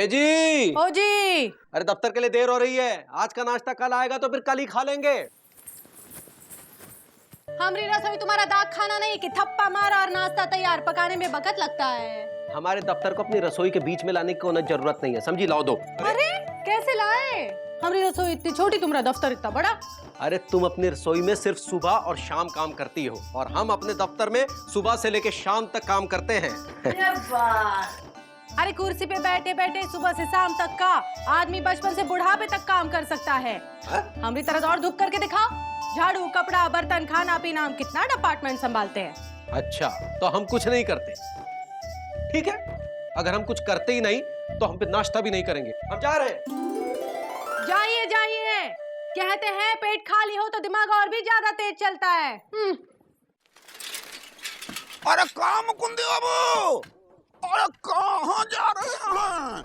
जी। ओ जी। अरे दफ्तर के लिए देर हो रही है, आज का नाश्ता कल आएगा तो फिर कल ही खा लेंगे। हमारी रसोई तुम्हारा दाग खाना नहीं कि थप्पा मारा और नाश्ता तैयार, पकाने में वक्त लगता है। हमारे दफ्तर को अपनी रसोई के बीच में लाने की कोई जरूरत नहीं है, समझी? लाओ दो। अरे कैसे लाए? हमारी रसोई इतनी छोटी, तुम्हारा दफ्तर इतना बड़ा। अरे तुम अपनी रसोई में सिर्फ सुबह और शाम काम करती हो और हम अपने दफ्तर में सुबह से लेकर शाम तक काम करते हैं। अरे कुर्सी पे बैठे बैठे सुबह से शाम तक का आदमी बचपन से बुढ़ापे तक काम कर सकता है। हमारी तरह और धूप करके दिखाओ। झाड़ू, कपड़ा, बर्तन, खाना पीना, हम कितना डिपार्टमेंट संभालते हैं। अच्छा, तो हम कुछ नहीं करते? ठीक है, अगर हम कुछ करते ही नहीं तो हम फिर नाश्ता भी नहीं करेंगे। हम जा रहे हैं। जाइए जाइए, कहते हैं पेट खाली हो तो दिमाग और भी ज्यादा तेज चलता है। अरे काम मुकुंदी बाबू, अरे कहाँ जा रहे हैं?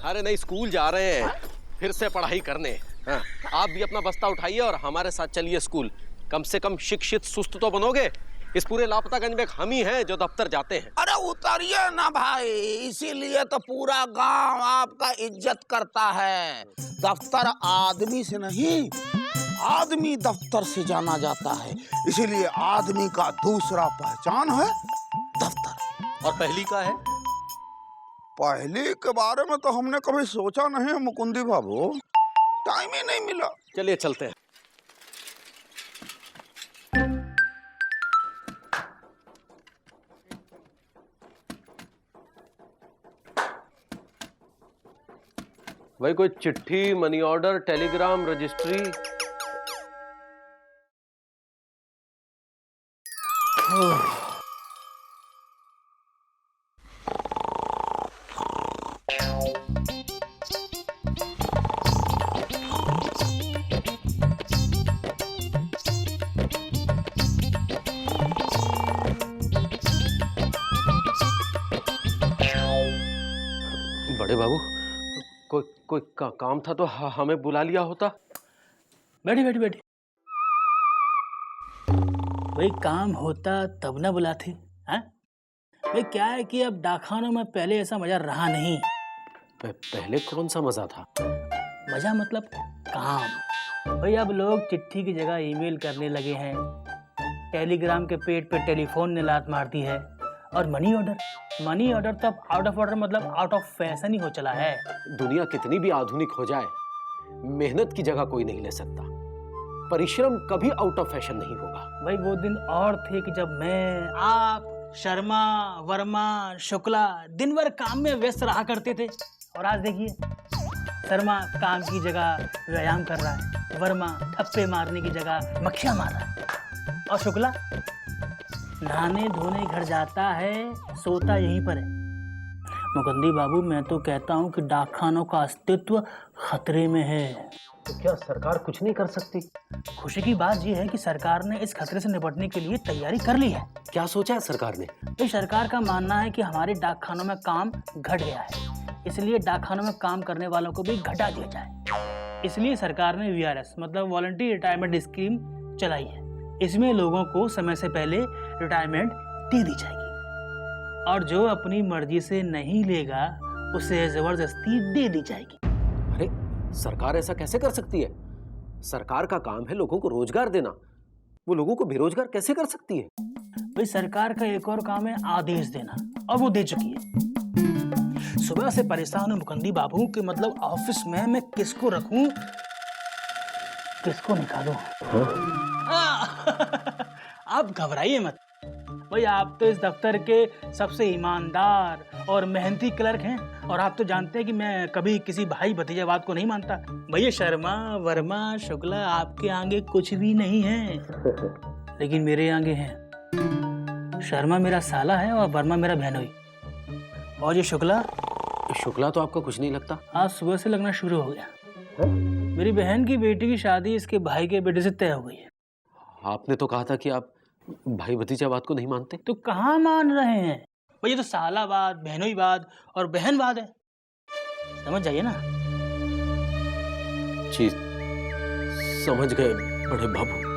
अरे नहीं, स्कूल जा रहे हैं फिर से पढ़ाई करने। हाँ, आप भी अपना बस्ता उठाइए और हमारे साथ चलिए स्कूल। कम से कम शिक्षित सुस्त तो बनोगे। इस पूरे लापतागंज में हम ही हैं जो दफ्तर जाते हैं। अरे उतरिए ना भाई, इसीलिए तो पूरा गांव आपका इज्जत करता है। दफ्तर आदमी से नहीं, आदमी दफ्तर से जाना जाता है। इसीलिए आदमी का दूसरा पहचान है दफ्तर। और पहली का है? पहली के बारे में तो हमने कभी सोचा नहीं मुकुंदी बाबू, टाइम ही नहीं मिला। चलिए चलते हैं। भाई कोई चिट्ठी, मनी ऑर्डर, टेलीग्राम, रजिस्ट्री? बड़े बाबू, कोई काम था तो हमें बुला लिया होता। बैठे बैठे बैठे। भाई काम होता तब ना बुलाते। हाँ भाई, क्या है कि अब डाकखानों में पहले ऐसा मजा रहा नहीं। पहले कौन सा मजा था? मजा मतलब काम। भाई अब लोग चिट्ठी की जगह ईमेल करने लगे हैं, टेलीग्राम के पेट पे टेलीफोन ने लात मार दी है। और मनी ऑर्डर तो अब आउट ऑफ ऑर्डर मतलब आउट ऑफ फैशन ही हो चला है। दुनिया कितनी भी आधुनिक हो जाए, मेहनत की जगह कोई नहीं ले सकता। परिश्रम कभी आउट ऑफ फैशन नहीं होगा। भाई वो दिन और थे कि जब मैं, आप, शर्मा, वर्मा, शुक्ला दिन भर काम में व्यस्त रहा करते थे। और आज देखिए, शर्मा काम की जगह व्यायाम कर रहा है, वर्मा ठप्पे मारने की जगह मक्खियां मार रहा है, और शुक्ला नहाने धोने घर जाता है, सोता यहीं पर है। मुकुंदी बाबू, मैं तो कहता हूँ कि डाकखानों का अस्तित्व खतरे में है। तो क्या सरकार कुछ नहीं कर सकती? खुशी की बात यह है कि सरकार ने इस खतरे से निपटने के लिए तैयारी कर ली है। क्या सोचा है सरकार ने? तो सरकार का मानना है कि हमारे डाकखानों में काम घट गया है, इसलिए डाकखानों में काम करने वालों को भी घटा दिया जाए। इसलिए सरकार ने VRS मतलब वॉलंटरी रिटायरमेंट स्कीम चलाई है। इसमें लोगों को समय से पहले रिटायरमेंट दे दी जाएगी और जो अपनी मर्जी से नहीं लेगा उसे जबरदस्ती दे दी जाएगी। अरे सरकार ऐसा कैसे कर सकती है? सरकार का काम है लोगों को रोजगार देना, वो लोगों को बेरोजगार कैसे कर सकती है? भाई सरकार का एक और काम है आदेश देना, और वो दे चुकी है। सुबह से परेशान हूँ मुकुंदी बाबू कि मतलब ऑफिस में मैं किसको रखूं, किसको निकालूं। आप घबराइए मत भाई, आप तो इस दफ्तर के सबसे ईमानदार और मेहनती क्लर्क हैं, और आप तो जानते हैं कि मैं कभी किसी भाई भतीजावाद को नहीं मानता। भैया शर्मा, वर्मा, शुक्ला आपके आगे कुछ भी नहीं है, लेकिन मेरे आगे हैं। शर्मा मेरा साला है और वर्मा मेरा बहनोई, और ये शुक्ला तो आपका कुछ नहीं लगता? आज सुबह से लगना शुरू हो गया। मेरी बहन की बेटी की शादी इसके भाई के बेटे से तय हो गई है। आपने तो कहा था कि आप भाई भतीजावाद को नहीं मानते। तो कहाँ मान रहे हैं भाई, ये तो सालावाद, बहनोईवाद और बहनवाद है, समझ जाइए ना। जी समझ गए बड़े बाबू।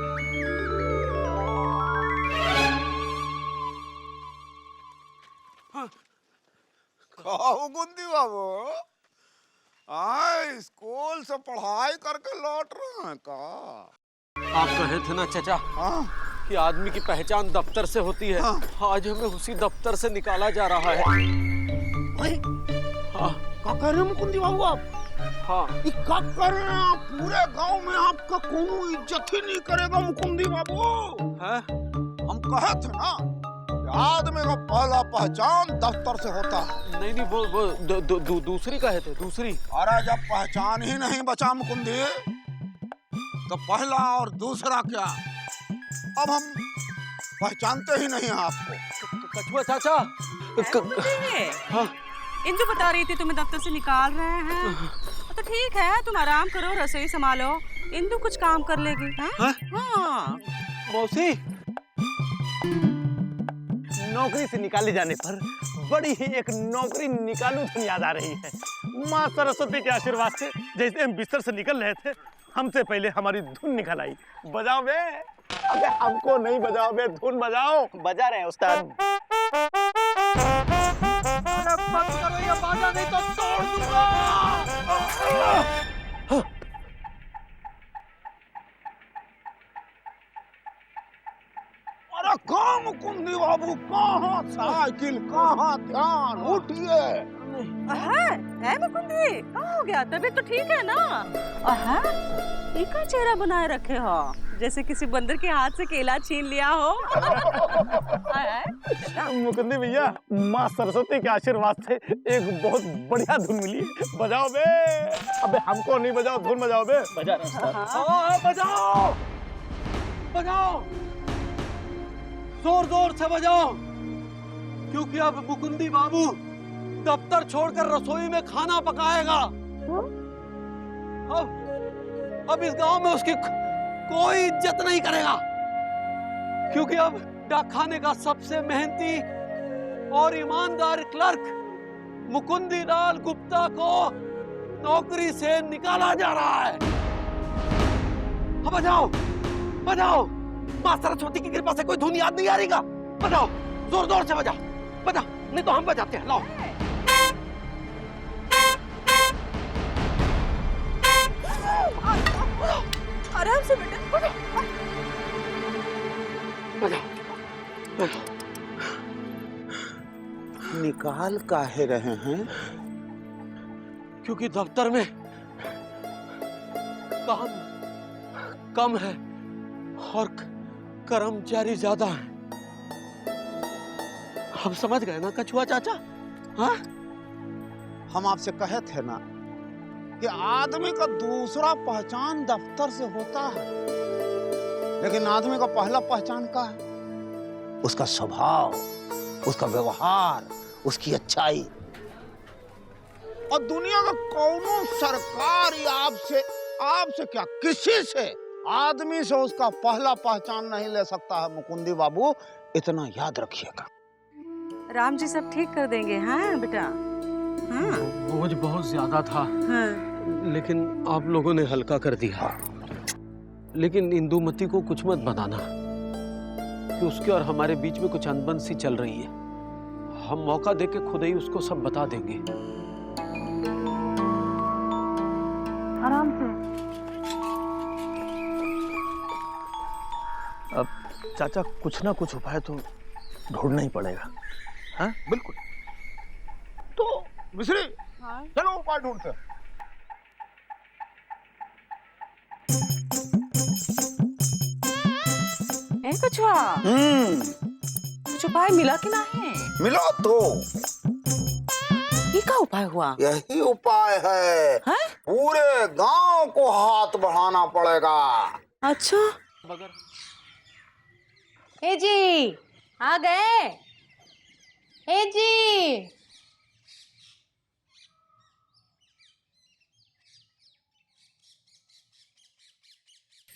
मुकुंदी पढ़ाई करके लौट रहे हैं का? आप कहे थे ना चाचा हाँ? कि आदमी की पहचान दफ्तर से होती है। हाँ। आज हमें उसी दफ्तर से निकाला जा रहा है। अरे, हाँ क्या कह रहे हैं मुकुंदी बाबू आप? हाँ ये क्या कर रहे हैं आप? पूरे गांव में आपका कोनो इज्जत ही नहीं करेगा मुकुंदी बाबू। है? हम कहे थे ना कि आदमी का पहला पहचान दफ्तर से होता है। नहीं नहीं वो दूसरी कहे थे, दूसरी। अरे जब पहचान ही नहीं बचा मुकुंदी तो पहला और दूसरा क्या? अब हम पहचानते ही नहीं हैं आपको। कछुआ चाचा हाँ इंदु बता रही थी तुम्हें दफ्तर से निकाल रहे हैं। तो ठीक है, तुम आराम करो, रसोई संभालो, इंदु कुछ काम कर लेगी। हाँ। मौसी, नौकरी से निकाले जाने पर बड़ी ही एक नौकरी निकालू धुन याद आ रही है। माँ सरस्वती के आशीर्वाद से जैसे हम बिस्तर से निकल रहे थे, हमसे पहले हमारी धुन निकल आई। बजाओ बे। अबे हमको नहीं बजाओ बे, धुन बजाओ। बजा रहे हैं उस्ताद। अरे बंद करो ये बाजा, नहीं तो तोड़ दूंगा। अरे कहाँ मुकुंदी बाबू, कहाँ साइकिल, कहाँ ध्यान, उठिए। है मुकुंदी, क्या हो गया? तबीयत तो ठीक है ना? इका चेहरा बनाए रखे हो जैसे किसी बंदर के हाथ से केला छीन लिया हो। मुकुंदी भैया, माँ सरस्वती के आशीर्वाद से एक बहुत बढ़िया धुन मिली। बजाओ बे। अबे हमको नहीं बजाओ, धुन बजाओ बे। बजा रहे हैं। बजाओ बजाओ, जोर जोर से बजाओ, क्योंकि अब मुकुंदी बाबू दफ्तर छोड़कर रसोई में खाना पकाएगा। अब इस गांव में उसकी कोई इज्जत नहीं करेगा, क्योंकि अब डाक खाने का सबसे मेहनती और ईमानदार क्लर्क मुकुंदी लाल गुप्ता को नौकरी से निकाला जा रहा है। अब बजाओ बजाओ, माँ सरस्वती की कृपा से कोई धुन याद नहीं आ रही का? बजाओ, जोर जोर से बजा बजा, नहीं तो हम बजाते हैं। लाओ। आराम से बेटा। बजा। निकाल काहे रहे हैं? क्योंकि दफ्तर में काम कम है और कर्मचारी ज्यादा है। हम समझ गए ना कछुआ चाचा? हाँ? हम आपसे कहे थे ना कि आदमी का दूसरा पहचान दफ्तर से होता है, लेकिन आदमी का पहला पहचान का है उसका स्वभाव, उसका व्यवहार, उसकी अच्छाई। और दुनिया का कौनो सरकार या आपसे क्या, किसी से, आदमी से उसका पहला पहचान नहीं ले सकता है मुकुंदी बाबू, इतना याद रखिएगा। राम जी सब ठीक कर देंगे। हाँ बेटा। हाँ बोझ बहुत ज्यादा था। हाँ। लेकिन आप लोगों ने हल्का कर दिया। लेकिन इंदुमती को कुछ मत बताना कि उसके और हमारे बीच में कुछ अनबन सी चल रही है। हम मौका देके खुद ही उसको सब बता देंगे। आराम से। अब चाचा कुछ ना कुछ उपाय तो ढूंढना ही पड़ेगा। हाँ बिल्कुल। तो मिश्री, हाँ? चलो उपाय ढूंढते हैं। कछुआ, कुछ उपाय मिला कि नहीं? मिलो तो। ये क्या उपाय हुआ? यही उपाय है। पूरे गांव को हाथ बढ़ाना पड़ेगा। अच्छा। ए जी, आ गए? ए जी।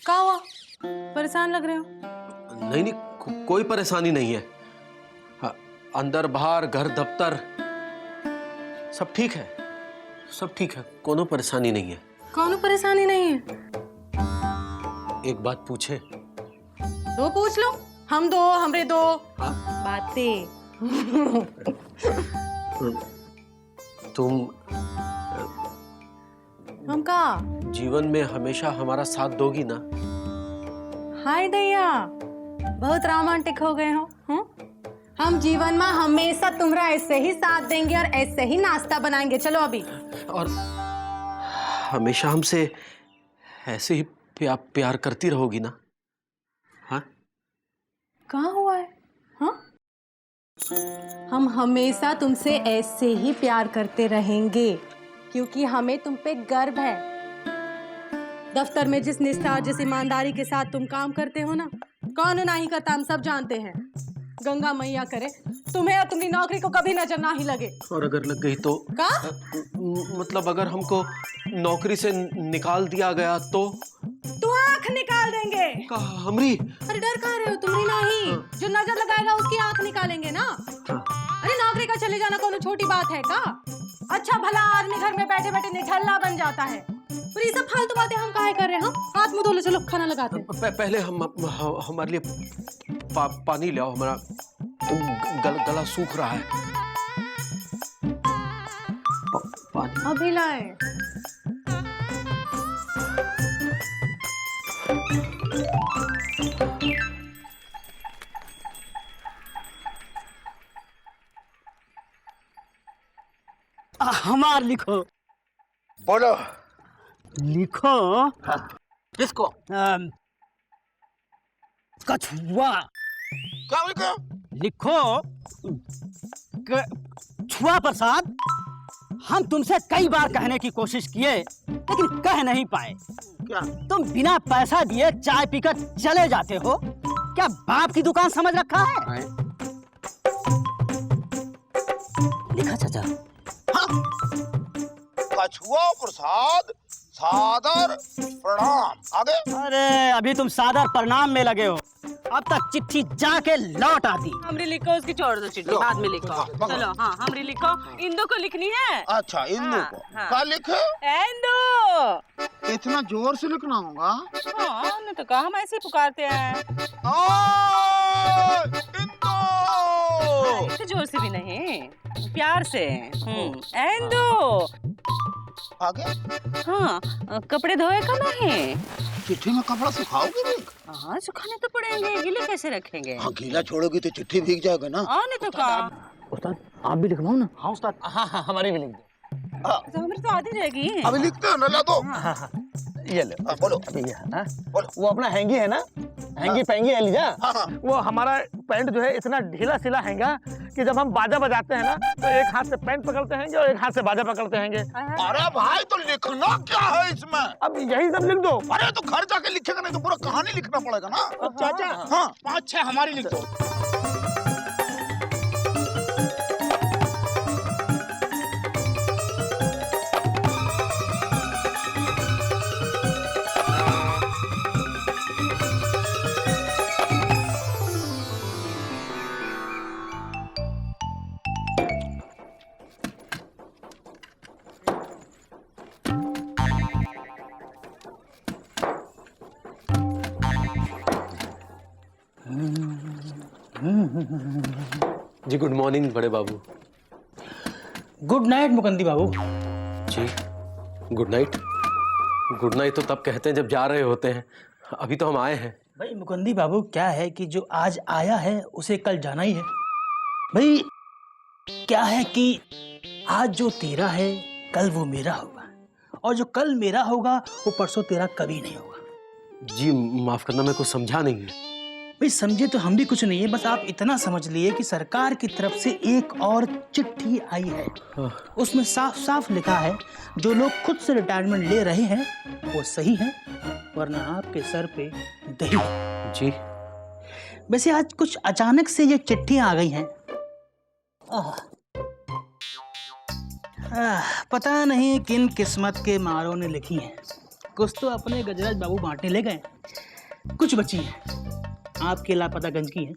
क्या हुआ? परेशान लग रहे हो? नहीं, कोई परेशानी नहीं है। हाँ, अंदर बाहर घर दफ्तर सब ठीक है, सब ठीक है, कोनो परेशानी नहीं है। कोनो परेशानी नहीं है? एक बात पूछे? दो पूछ लो, हम दो, हमरे दो। बातें। तुम हम कहा जीवन में हमेशा हमारा साथ दोगी ना? हाय दैया, बहुत रोमांटिक हो गए हो। हम जीवन में हमेशा तुम्हारा ऐसे ही साथ देंगे और ऐसे ही नाश्ता बनाएंगे। चलो अभी। और हमेशा हमसे ऐसे ही प्यार करती रहोगी ना? हाँ? कहाँ हुआ है? हाँ? हम हमेशा तुमसे ऐसे ही प्यार करते रहेंगे क्योंकि हमें तुम पे गर्व है। दफ्तर में जिस निष्ठा, जिस ईमानदारी के साथ तुम काम करते हो ना, कौन नहीं करता, हम सब जानते हैं। गंगा मैया करे तुम्हें और तुम्हारी नौकरी को कभी नजर ना ही लगे। और अगर लग गई तो? का? मतलब अगर हमको नौकरी से निकाल दिया गया तो आंख निकाल देंगे। हमरी? अरे डर कहाँ रहे हो? तुम्हारी नहीं, जो नजर लगाएगा उसकी आंख निकालेंगे ना। अरे नौकरी का चले जाना कोनो छोटी बात है का? अच्छा भला आदमी घर में बैठे बैठे निठल्ला बन जाता है। और ये सब फालतू बातें हम काहे कर रहे हैं? हाथ मुंह धो लो, चलो खाना लगाते हैं। पहले हमारे लिए पानी ले आओ, हमारा गला सूख रहा है। पानी अभी लाए। हमार लिखो। बोलो। लिखो। किसको? कछुआ। क्या लिखो? लिखो छुआ प्रसाद, हम तुमसे कई बार कहने की कोशिश किए लेकिन कह नहीं पाए। क्या? तुम बिना पैसा दिए चाय पीकर चले जाते हो। क्या बाप की दुकान समझ रखा है? लिखा चाचा। हाँ। कछुआ प्रसाद सादर प्रणाम। आगे? अरे अभी तुम सादर प्रणाम में लगे हो, अब तक चिट्ठी जाके लौट आती। हमरी लिखो, उसकी छोड़ दो चिट्ठी, बाद में लिखो। चलो हाँ, हमरी लिखो। इंदू को लिखनी है। अच्छा इंदू को। हाँ। क्या लिखे? इंदू। इतना जोर से लिखना होगा? हाँ, हमने तो कहा हम ऐसे ही पुकारते हैं। इंदू। इतने जोर से भी नहीं, प्यार से। इंदू। आगे? हाँ, कपड़े धोए का नहीं? चिट्ठी में कपड़ा सुखाओगे भी? हाँ, सुखाने तो पड़ेंगे, गीले कैसे रखेंगे? हाँ गीला छोड़ोगी तो चिट्ठी भीग जाएगा ना। हाँ नहीं तो क्या? उस्ताद आप भी लिखवाओ ना। हाँ उस्ताद, हाँ हमारी भी लिख दो। तो हमारी तो आधी रहेगी। अभी लिखते हो ना, ला दो। ये ले। बोलो। अभी ये, हाँ? बोलो। वो अपना हैंगी है ना, हैंगी पैंगी है लीजा। हाँ। वो हमारा पैंट जो है इतना ढीला सिला हैंगा कि जब हम बाजा बजाते हैं ना तो एक हाथ से पैंट पकड़ते हैंगे और एक हाथ से बाजा पकड़ते हैंगे। अरे भाई तो लिखना क्या है इसमें? अब यही सब लिख दो। अरे तो घर जाके लिखेगा, नहीं तो पूरा कहानी लिखना पड़ेगा ना। चाचा हाँ 5-6 हमारी लिख दो। जी गुड मॉर्निंग बड़े बाबू। गुड नाइट मुकंदी बाबू। जी गुड नाइट। गुड नाइट तो तब कहते हैं जब जा रहे होते हैं, अभी तो हम आए हैं। भाई मुकंदी बाबू क्या है कि जो आज आया है उसे कल जाना ही है। भाई क्या है कि आज जो तेरा है कल वो मेरा होगा, और जो कल मेरा होगा वो परसों तेरा कभी नहीं होगा। जी माफ करना, मैं कुछ समझा नहीं। भाई समझे तो हम भी कुछ नहीं है, बस आप इतना समझ लिए कि सरकार की तरफ से एक और चिट्ठी आई है। उसमें साफ साफ लिखा है जो लोग खुद से रिटायरमेंट ले रहे हैं वो सही है, वरना आपके सर पे दही। जी वैसे आज कुछ अचानक से ये चिट्ठियां आ गई हैं। पता नहीं किन किस्मत के मारों ने लिखी हैं। कुछ तो अपने गजराज बाबू बांटने ले गए, कुछ बची हैं आपके लापता गंज की हैं।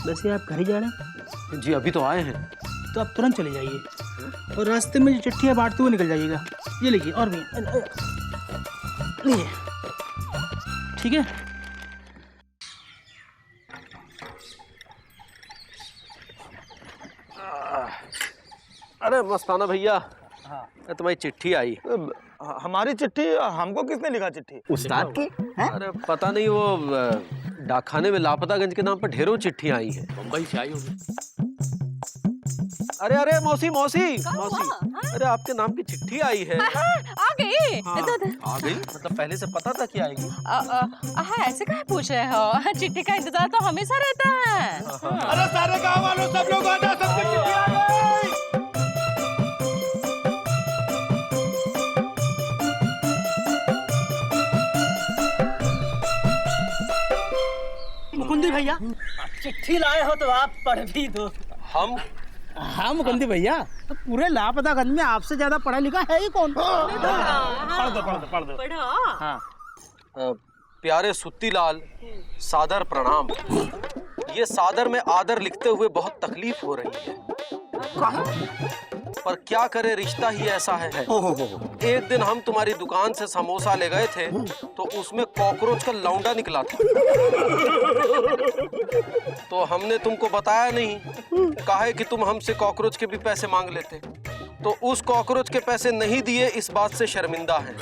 वैसे आप घर ही जा रहे हैं? जी अभी तो आए हैं। तो आप तुरंत चले जाइए और रास्ते में जो चिट्ठियाँ बांटते हुए निकल जाइएगा। ये लीजिए और भी लीजिए, ठीक है? अरे मस्ताना भैया, तुम्हारी चिट्ठी आई। हमारी चिट्ठी? हमको किसने लिखा चिट्ठी? उस्ताद की है? अरे पता नहीं, वो डाकखाने में लापतागंज के नाम पर ढेरों चिट्ठियां आई हैं। मुंबई से आई होगी। अरे अरे मौसी मौसी मौसी, अरे आपके नाम की चिट्ठी आई है। आ गई। हाँ, आ गई? मतलब पहले से पता था कि आएगी? ऐसे काहे पूछ रहे हो? चिट्ठी का इंतजार तो हमेशा रहता है। अरे सारे गाँव वालों सब लोग आ जाओ, सबकी चिट्ठी आ गई। मुकुंदी भैया, चिट्ठी लाए हो तो आप पढ़ भी दो। हम? हाँ मुकुंदी भैया, तो पूरे लापतागंज में आपसे ज्यादा पढ़ा लिखा है ही कौन? पढ़ दो। हाँ। प्यारे सुत्तीलाल, सादर प्रणाम। ये सादर में आदर लिखते हुए बहुत तकलीफ हो रही है, पर क्या करे, रिश्ता ही ऐसा है। एक दिन हम तुम्हारी दुकान से समोसा ले गए थे तो उसमें कॉकरोच का लौंडा निकला था। तो हमने तुमको बताया नहीं, कहा कि तुम हमसे कॉकरोच के भी पैसे मांग लेते। तो उस कॉकरोच के पैसे नहीं दिए, इस बात से शर्मिंदा हैं।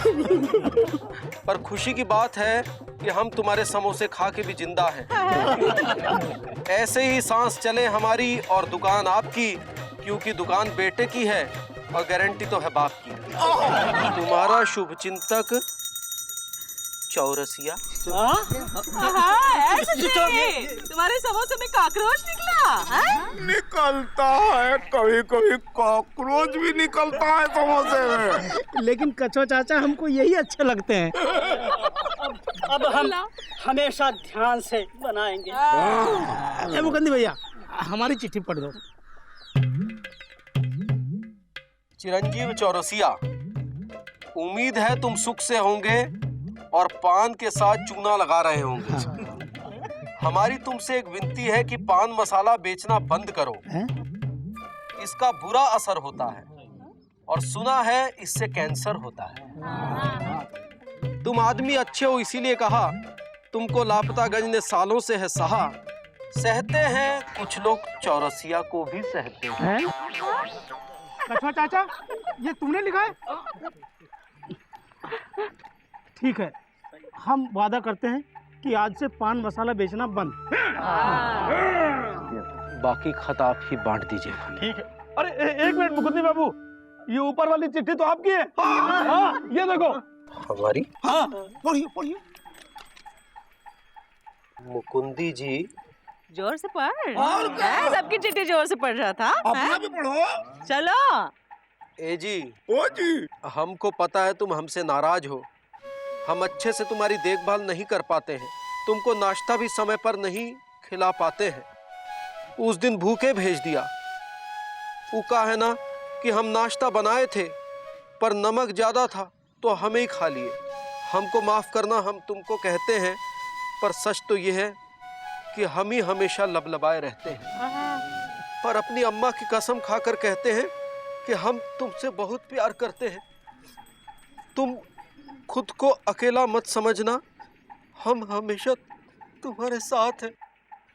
पर खुशी की बात है कि हम तुम्हारे समोसे खा के भी जिंदा हैं। ऐसे ही सांस चले हमारी और दुकान आपकी, क्योंकि दुकान बेटे की है और गारंटी तो है बाप की। तुम्हारा शुभ चिंतक चौरसिया। तुम्हारे समोसे में कॉकरोच निकला है? निकलता है, कभी कभी कॉकरोच भी निकलता है समोसे में। लेकिन कचो चाचा, हमको यही अच्छे लगते हैं। अब हम हमेशा ध्यान से बनाएंगे। मुकुंदी भैया, हमारी चिट्ठी पढ़ दो। चिरंजीव चौरसिया, उम्मीद है तुम सुख से होंगे और पान के साथ चूना लगा रहे होंगे। हमारी तुमसे एक विनती है कि पान मसाला बेचना बंद करो। इसका बुरा असर होता है और सुना है इससे कैंसर होता है। तुम आदमी अच्छे हो इसीलिए कहा, तुमको लापतागंज ने सालों से है सहा। सहते हैं कुछ लोग चौरसिया को भी सहते हैं। कछुआ चाचा, ये तूने लिखा है? ठीक है, हम वादा करते हैं कि आज से पान मसाला बेचना बंद। बाकी खत आप ही बांट दीजिएगा। ठीक है। अरे एक मिनट मुकुंदी बाबू, ये ऊपर वाली चिट्ठी तो आपकी है। हाँ, ये देखो। हमारी? हाँ, पढ़िए पढ़िए। मुकुंदी जी, जोर से पढ़। और क्या? सबकी चिट्ठी जोर से पढ़ रहा था। अपना भी पढ़ो। चलो। ए जी, ओ जी, हमको पता है तुम हमसे नाराज हो। हम अच्छे से तुम्हारी देखभाल नहीं कर पाते हैं, तुमको नाश्ता भी समय पर नहीं खिला पाते हैं। उस दिन भूखे भेज दिया। उका है ना कि हम नाश्ता बनाए थे पर नमक ज्यादा था तो हमें ही खा लिए। हमको माफ करना, हम तुमको कहते हैं, पर सच तो ये है कि हम ही हमेशा लबलबाए रहते हैं। पर अपनी अम्मा की कसम खाकर कहते हैं कि हम तुमसे बहुत प्यार करते हैं। तुम खुद को अकेला मत समझना, हम हमेशा तुम्हारे साथ हैं।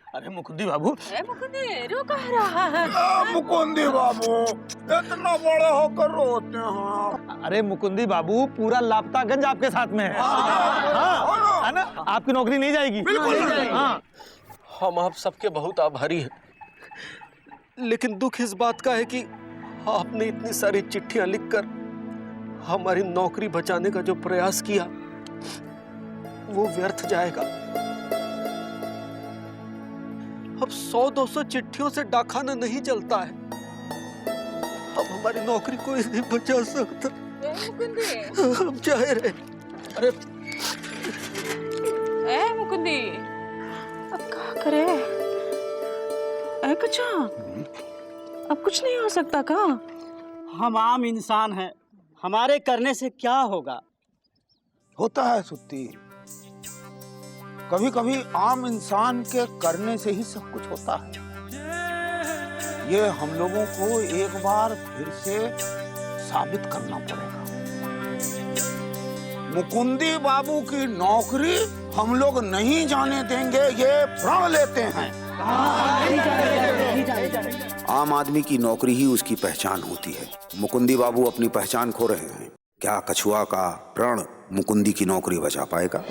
अरे मुकुंदी बाबू, मुकुंदी रो कह रहा है। मुकुंदी बाबू, इतना बड़े होकर रोते हैं। अरे मुकुंदी बाबू, पूरा लापतागंज आपके साथ में है। हाँ, है ना? आपकी नौकरी नहीं जाएगी। बिल्कुल। हाँ। हम आप सबके बहुत आभारी हैं, लेकिन दुख इस बात का है कि आपने इतनी सारी चिट्ठियां लिखकर हमारी नौकरी बचाने का जो प्रयास किया वो व्यर्थ जाएगा। अब 100-200 चिट्ठियों से डाकखाना नहीं चलता है। अब हमारी नौकरी कोई नहीं बचा सकता। हम चाहे रहे। अरे मुकुंदी, अब क्या करे? कच्चा, अब कुछ नहीं हो सकता का? हम आम इंसान हैं, हमारे करने से क्या होगा? होता है सुत्ती, कभी कभी आम इंसान के करने से ही सब कुछ होता है। ये हम लोगों को एक बार फिर से साबित करना पड़ेगा। मुकुंदी बाबू की नौकरी हम लोग नहीं जाने देंगे, ये प्रण लेते हैं। आम आदमी की नौकरी ही उसकी पहचान होती है। मुकुंदी बाबू अपनी पहचान खो रहे हैं। क्या कछुआ का प्रण मुकुंदी की नौकरी बचा पाएगा?